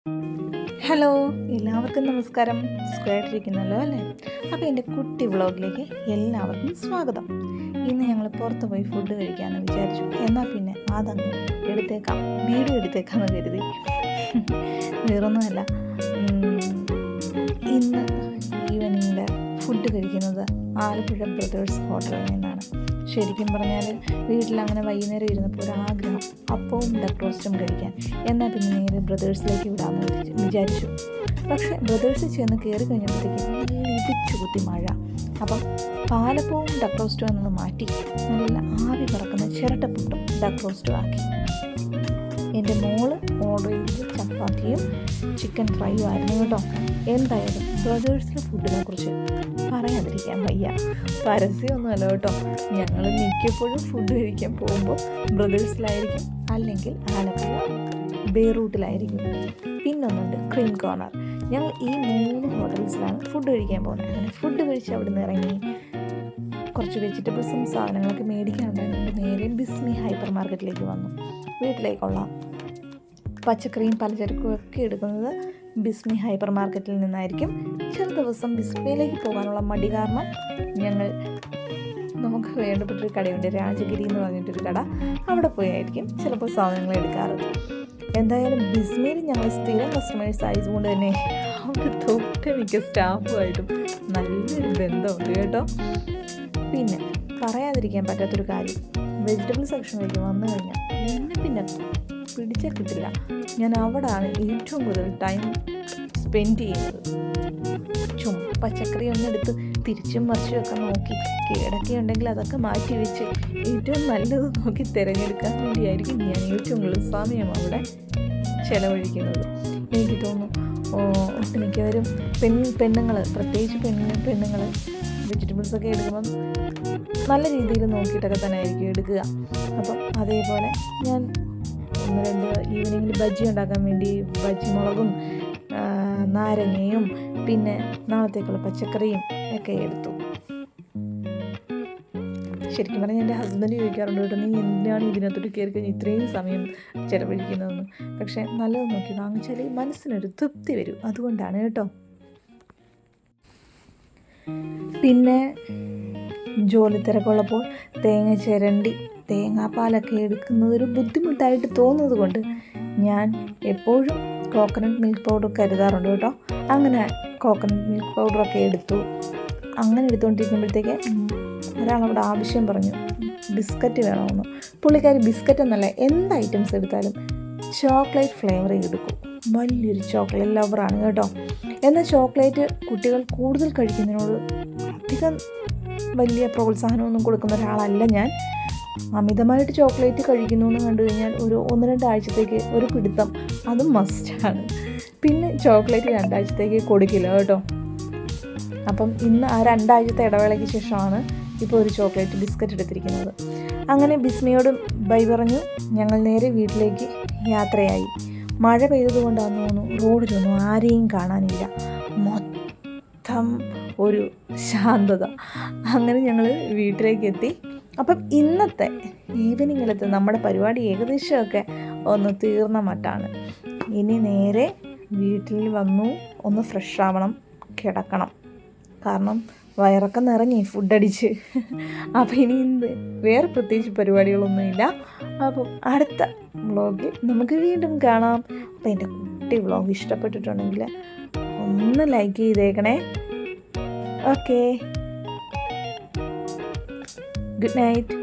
Hello, എല്ലാവർക്കും നമസ്കാരം. സുഖമായിട്ടിരിക്കുന്നല്ലോ അല്ലേ? അപ്പോൾ എൻ്റെ കുട്ടി വ്ളോഗിലേക്ക് എല്ലാവർക്കും സ്വാഗതം. ഇന്ന് ഞങ്ങൾ പുറത്ത് പോയി ഫുഡ് കഴിക്കാമെന്ന് വിചാരിച്ചു. എന്നാൽ പിന്നെ അതങ്ങ് വീഡിയോ എടുത്തേക്കാമെന്ന് കരുതി. വേറൊന്നുമല്ല, ഇന്ന് ഈവനിങ്ങിൽ ഫുഡ് കഴിക്കുന്നത് ആലപ്പുഴ ബ്രദേഴ്സ് ഹോട്ടലിൽ നിന്നാണ്. ശരിക്കും പറഞ്ഞാൽ വീട്ടിലങ്ങനെ വൈകുന്നേരം ഇരുന്നപ്പോൾ ഒരാഗ്രഹം അപ്പവും ഡക്ക് റോസ്റ്റും കഴിക്കാൻ. എന്നാൽ പിന്നെ നേരെ ബ്രദേഴ്സിലേക്ക് വിടാമെന്ന് വിചാരിച്ചു. പക്ഷേ ബ്രദേഴ്സിൽ ചെന്ന് കയറി കഴിഞ്ഞപ്പോഴത്തേക്കും നല്ല ഇടിച്ചു കുത്തി മഴ. അപ്പം പാലപ്പവും ഡക്ക് റോസ്റ്റും എന്നത് മാറ്റി നല്ല ആവി പറക്കുന്ന ചിരട്ടപ്പുട്ടും ഡക്ക് റോസ്റ്റും ആക്കി. എൻ്റെ മോള് ഓർഡർ ചെയ്ത് ചപ്പാത്തിയും ചിക്കൻ ഫ്രൈയും ആയിരുന്നു കേട്ടോ. എന്തായാലും ബ്രദേഴ്സിലെ ഫുഡിനെ കുറിച്ച് പറയാതിരിക്കാൻ വയ്യ. പരസ്യമൊന്നുമല്ല കേട്ടോ. ഞങ്ങൾ മിക്കപ്പോഴും ഫുഡ് കഴിക്കാൻ പോകുമ്പോൾ ബ്രദേഴ്സിലായിരിക്കും, അല്ലെങ്കിൽ ആലപ്പുഴ ബേറൂട്ടിലായിരിക്കും. പിന്നൊന്നുണ്ട് ക്രീം കോർണർ. ഞങ്ങൾ ഈ 3 ഹോട്ടൽസിലാണ് ഫുഡ് കഴിക്കാൻ പോകുന്നത്. അങ്ങനെ ഫുഡ് കഴിച്ച് അവിടെ നിന്ന് ഇറങ്ങി കുറച്ച് വെജിറ്റബിൾസും സാധനങ്ങളൊക്കെ മേടിക്കാനുണ്ടായിരുന്നു. നേരെ ബിസ്മി ഹൈപ്പർ മാർക്കറ്റിലേക്ക് വന്നു. വീട്ടിലേക്കുള്ള പച്ചക്കറിയും പലചരക്കും ഒക്കെ എടുക്കുന്നത് ബിസ്മി ഹൈപ്പർ മാർക്കറ്റിൽ നിന്നായിരിക്കും. ചില ദിവസം ബിസ്മിയിലേക്ക് പോകാനുള്ള മടി കാരണം നമുക്ക് വേണ്ടപ്പെട്ടൊരു കടയുണ്ട്, രാജഗിരി എന്ന് പറഞ്ഞിട്ടൊരു കട. അവിടെ പോയായിരിക്കും ചിലപ്പോൾ സാധനങ്ങൾ എടുക്കാറ്. എന്തായാലും ബിസ്മിയിൽ ഞങ്ങൾ സ്ഥിരം കസ്റ്റമേഴ്സ് ആയതുകൊണ്ട് തന്നെ അവിടെ തൊട്ടുമിക്ക സ്റ്റാഫുമായിട്ടും നല്ലൊരു ബന്ധമുണ്ട് കേട്ടോ. പിന്നെ പറയാതിരിക്കാൻ പറ്റാത്തൊരു കാര്യം, വെജിറ്റബിൾ സെക്ഷനിലേക്ക് വന്നു കഴിഞ്ഞാൽ എന്നെ പിന്നെ പിടിച്ചാൽ കിട്ടില്ല. ഞാൻ അവിടെയാണ് ഏറ്റവും കൂടുതൽ ടൈം സ്പെൻഡ് ചെയ്യുന്നത്. പച്ചക്കറി ഒന്നെടുത്ത് തിരിച്ചും മറിച്ചും ഒക്കെ നോക്കി കേടൊക്കെ ഉണ്ടെങ്കിൽ അതൊക്കെ മാറ്റി വെച്ച് ഏറ്റവും നല്ലത് നോക്കി തിരഞ്ഞെടുക്കാൻ വേണ്ടിയായിരിക്കും ഞാൻ ഏറ്റവും കൂടുതൽ സമയം അവിടെ ചിലവഴിക്കുന്നത്. എനിക്ക് തോന്നുന്നു ഒട്ടുമിക്കവരും പെണ്ണുങ്ങൾ, പ്രത്യേകിച്ച് പെണ്ണുങ്ങൾ വെജിറ്റബിൾസൊക്കെ എടുക്കുമ്പം നല്ല രീതിയിൽ നോക്കിയിട്ടൊക്കെ തന്നെ ആയിരിക്കും എടുക്കുക. അപ്പം അതേപോലെ ഞാൻ 1-2 ഈവനിങ്ങിൽ ബജ്ജി ഉണ്ടാക്കാൻ വേണ്ടി ബജ്ജി മുളകും നാരങ്ങയും പിന്നെ നാളത്തേക്കുള്ള പച്ചക്കറിയും ഒക്കെ എടുത്തു. ശരിക്കും പറഞ്ഞാൽ എൻ്റെ ഹസ്ബൻഡ് ചോദിക്കാറുണ്ട് കേട്ടോ, നീ എന്തിനാണ് ഇതിനകത്തോട്ട് കയറി കഴിഞ്ഞ് ഇത്രയും സമയം ചിലവഴിക്കുന്നതെന്ന്. പക്ഷേ നല്ലത് നോക്കി വാങ്ങിച്ചാൽ മനസ്സിനൊരു തൃപ്തി വരും, അതുകൊണ്ടാണ് കേട്ടോ. പിന്നെ ജോലി തിരക്കുള്ളപ്പോൾ തേങ്ങ ചിരണ്ടി തേങ്ങാപ്പാലൊക്കെ എടുക്കുന്നത് ഒരു ബുദ്ധിമുട്ടായിട്ട് തോന്നുന്നത് കൊണ്ട് ഞാൻ എപ്പോഴും കോക്കനട്ട് മിൽക്ക് പൗഡർ കരുതാറുണ്ട് കേട്ടോ. അങ്ങനെ കോക്കനട്ട് മിൽക്ക് പൗഡറൊക്കെ എടുത്തു. അങ്ങനെ എടുത്തുകൊണ്ടിരിക്കുമ്പോഴത്തേക്ക് ഒരാളവിടെ ആവശ്യം പറഞ്ഞു ബിസ്ക്കറ്റ് വേണമെന്ന്. പുള്ളിക്കാരി ബിസ്ക്കറ്റ് എന്നല്ല, എന്ത് ഐറ്റംസ് എടുത്താലും ചോക്ലേറ്റ് ഫ്ലേവർ എടുക്കും. വലിയൊരു ചോക്ലേറ്റ് ലവറാണ് കേട്ടോ. എന്നാൽ ചോക്ലേറ്റ് കുട്ടികൾ കൂടുതൽ കഴിക്കുന്നതിനോട് അധികം വലിയ പ്രോത്സാഹനമൊന്നും കൊടുക്കുന്ന ഒരാളല്ല ഞാൻ. അമിതമായിട്ട് ചോക്ലേറ്റ് കഴിക്കുന്നു എന്ന് കണ്ടു കഴിഞ്ഞാൽ ഒരു 1-2 ആഴ്ചത്തേക്ക് ഒരു പിടുത്തം അതും മസ്റ്റാണ്. പിന്നെ ചോക്ലേറ്റ് 2 ആഴ്ചത്തേക്ക് കൊടുക്കില്ല കേട്ടോ. അപ്പം ഇന്ന് ആ 2 ആഴ്ചത്തെ ഇടവേളയ്ക്ക് ശേഷമാണ് ഇപ്പോൾ ഒരു ചോക്ലേറ്റ് ബിസ്ക്കറ്റ് എടുത്തിരിക്കുന്നത്. അങ്ങനെ ബിസ്മിയോട് ബൈ പറഞ്ഞു ഞങ്ങൾ നേരെ വീട്ടിലേക്ക് യാത്രയായി. മഴ പെയ്തതുകൊണ്ടാണെന്ന് തോന്നുന്നു റോഡിലൊന്നും ആരെയും കാണാനില്ല, മൊത്തം ഒരു ശാന്തത. അങ്ങനെ ഞങ്ങൾ വീട്ടിലേക്ക് എത്തി. അപ്പം ഇന്നത്തെ ഈവനിങ്ങിലത്തെ നമ്മുടെ പരിപാടി ഏകദേശമൊക്കെ ഒന്ന് തീർന്ന മട്ടാണ്. ഇനി നേരെ വീട്ടിൽ വന്നു ഒന്ന് ഫ്രഷ് ആവണം, കിടക്കണം. കാരണം വയറൊക്കെ നിറഞ്ഞി ഫുഡടിച്ച്. അപ്പം ഇനി വേറെ പ്രത്യേകിച്ച് പരിപാടികളൊന്നുമില്ല. അപ്പം അടുത്ത വ്ളോഗിൽ നമുക്ക് വീണ്ടും കാണാം. അപ്പം എൻ്റെ കുട്ടി വ്ളോഗ് ഇഷ്ടപ്പെട്ടിട്ടുണ്ടെങ്കിൽ ഒന്ന് ലൈക്ക് ചെയ്തേക്കണേ. Okay, good night.